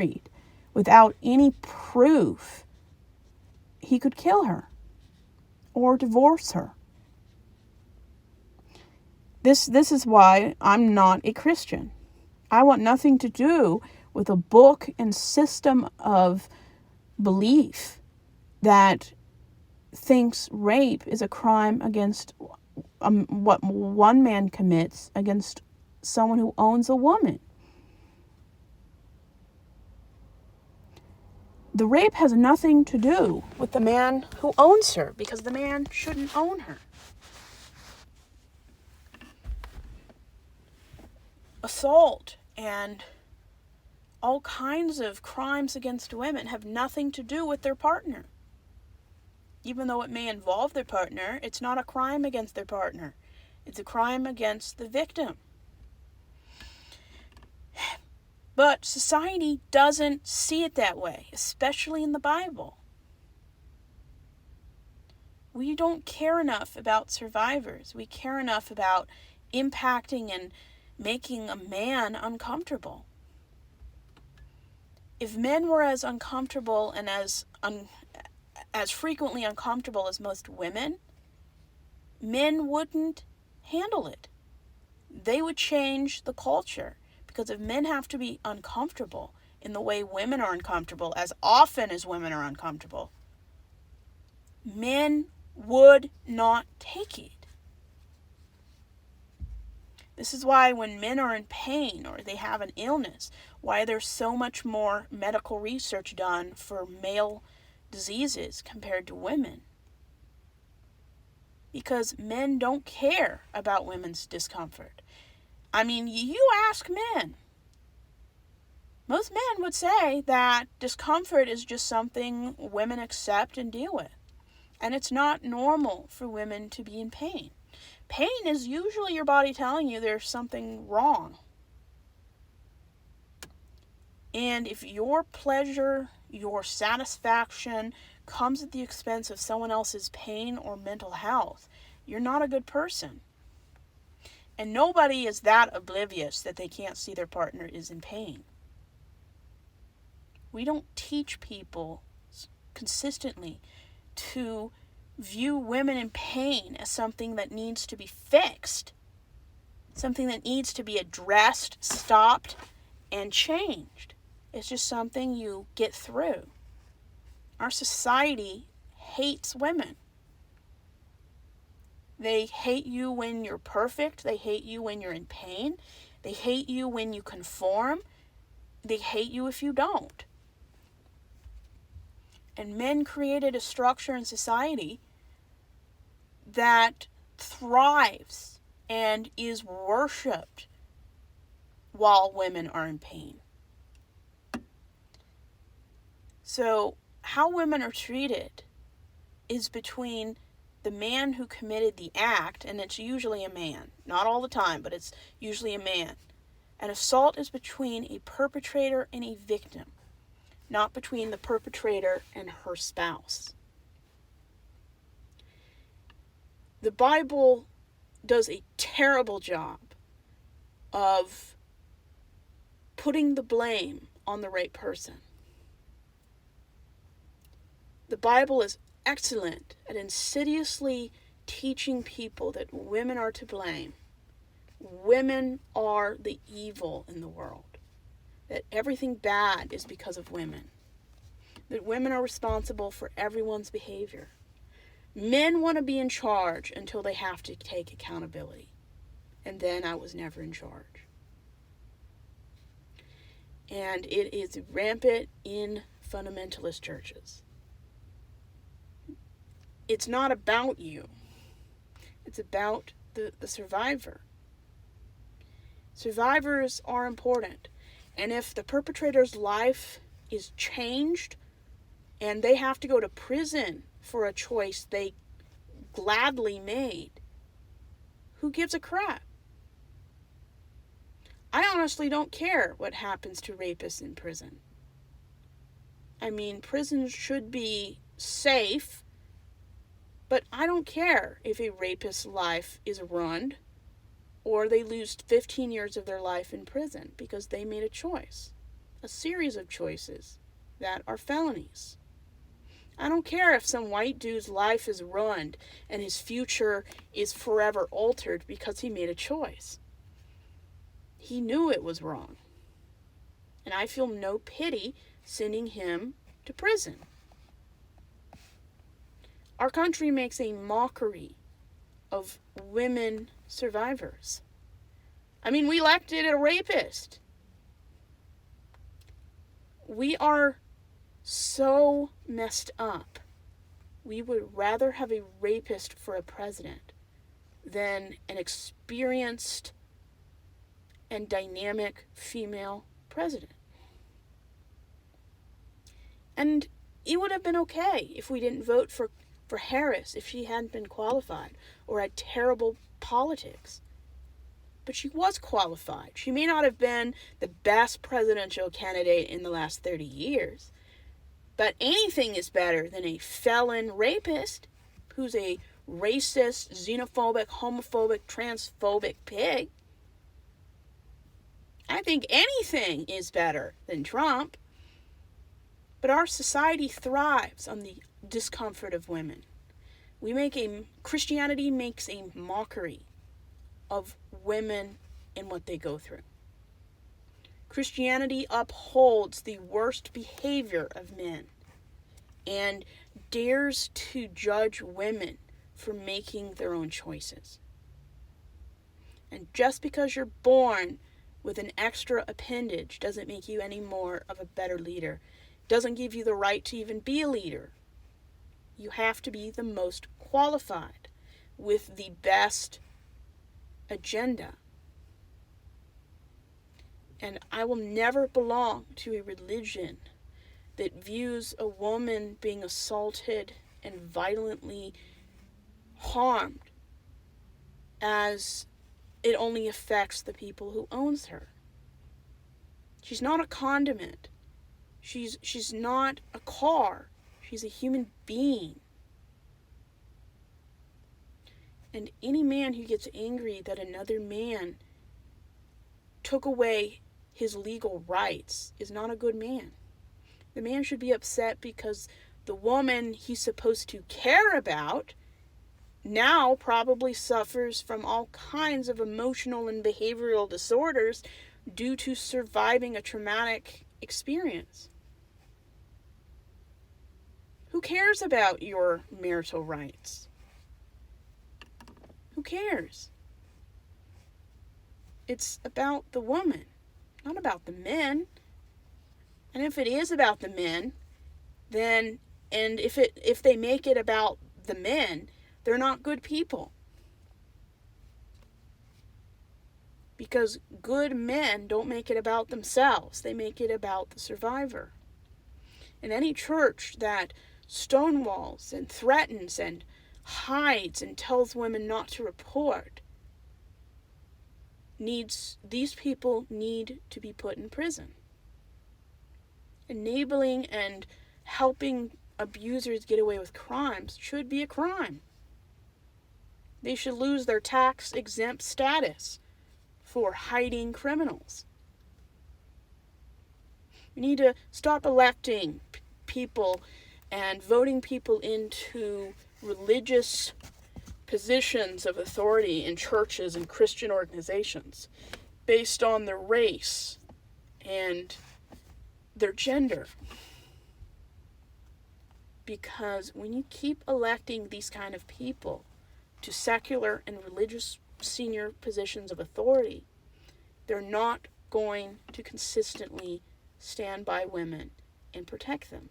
married without any proof, he could kill her or divorce her. This is why I'm not a Christian. I want nothing to do with a book and system of belief that thinks rape is a crime against what one man commits against someone who owns a woman. The rape has nothing to do with the man who owns her, because the man shouldn't own her. Assault and all kinds of crimes against women have nothing to do with their partner. Even though it may involve their partner, it's not a crime against their partner. It's a crime against the victim. But society doesn't see it that way, especially in the Bible. We don't care enough about survivors. We care enough about impacting and making a man uncomfortable. If men were as uncomfortable and as frequently uncomfortable as most women, men wouldn't handle it. They would change the culture, because if men have to be uncomfortable in the way women are uncomfortable, as often as women are uncomfortable, men would not take it. This is why when men are in pain or they have an illness, why there's so much more medical research done for male diseases compared to women. Because men don't care about women's discomfort. I mean, you ask men. Most men would say that discomfort is just something women accept and deal with. And it's not normal for women to be in pain. Pain is usually your body telling you there's something wrong. And if your pleasure, your satisfaction comes at the expense of someone else's pain or mental health, you're not a good person. And nobody is that oblivious that they can't see their partner is in pain. We don't teach people consistently to view women in pain as something that needs to be fixed, something that needs to be addressed, stopped, and changed. It's just something you get through. Our society hates women. They hate you when you're perfect. They hate you when you're in pain. They hate you when you conform. They hate you if you don't. And men created a structure in society that thrives and is worshipped while women are in pain. So how women are treated is between the man who committed the act, and it's usually a man. Not all the time, but it's usually a man. And assault is between a perpetrator and a victim, not between the perpetrator and her spouse. The Bible does a terrible job of putting the blame on the right person. The Bible is excellent at insidiously teaching people that women are to blame. Women are the evil in the world. That everything bad is because of women. That women are responsible for everyone's behavior. Men want to be in charge until they have to take accountability. And then I was never in charge. And it is rampant in fundamentalist churches. It's not about you. It's about the survivor. Survivors are important. And if the perpetrator's life is changed and they have to go to prison for a choice they gladly made, who gives a crap? I honestly don't care what happens to rapists in prison. I mean, prisons should be safe, but I don't care if a rapist's life is ruined or they lose 15 years of their life in prison because they made a choice. a series of choices that are felonies. I don't care if some white dude's life is ruined and his future is forever altered because he made a choice. He knew it was wrong. And I feel no pity sending him to prison. Our country makes a mockery of women survivors. I mean, we elected a rapist. We are so messed up. We would rather have a rapist for a president than an experienced and dynamic female president. And it would have been okay if we didn't vote for Harris if she hadn't been qualified or had terrible politics. But she was qualified. She may not have been the best presidential candidate in the last 30 years, but anything is better than a felon rapist who's a racist, xenophobic, homophobic, transphobic pig. I think anything is better than Trump. But our society thrives on the discomfort of women. Christianity makes a mockery of women and what they go through. Christianity upholds the worst behavior of men and dares to judge women for making their own choices. And just because you're born with an extra appendage doesn't make you any more of a better leader. Doesn't give you the right to even be a leader. You have to be the most qualified with the best agenda. And I will never belong to a religion that views a woman being assaulted and violently harmed as it only affects the people who owns her. She's not a condiment. She's not a car. She's a human being. And any man who gets angry that another man took away his legal rights is not a good man. The man should be upset because the woman he's supposed to care about now probably suffers from all kinds of emotional and behavioral disorders due to surviving a traumatic experience. Who cares about your marital rights? Who cares? It's about the woman, not about the men. And if it is about the men, then, and if they make it about the men, they're not good people. Because good men don't make it about themselves. They make it about the survivor. And any church that stonewalls and threatens and hides and tells women not to report these people need to be put in prison. Enabling and helping abusers get away with crimes should be a crime. They should lose their tax-exempt status for hiding criminals. We need to stop electing people and voting people into religious positions of authority in churches and Christian organizations based on their race and their gender. Because when you keep electing these kind of people to secular and religious senior positions of authority, they're not going to consistently stand by women and protect them.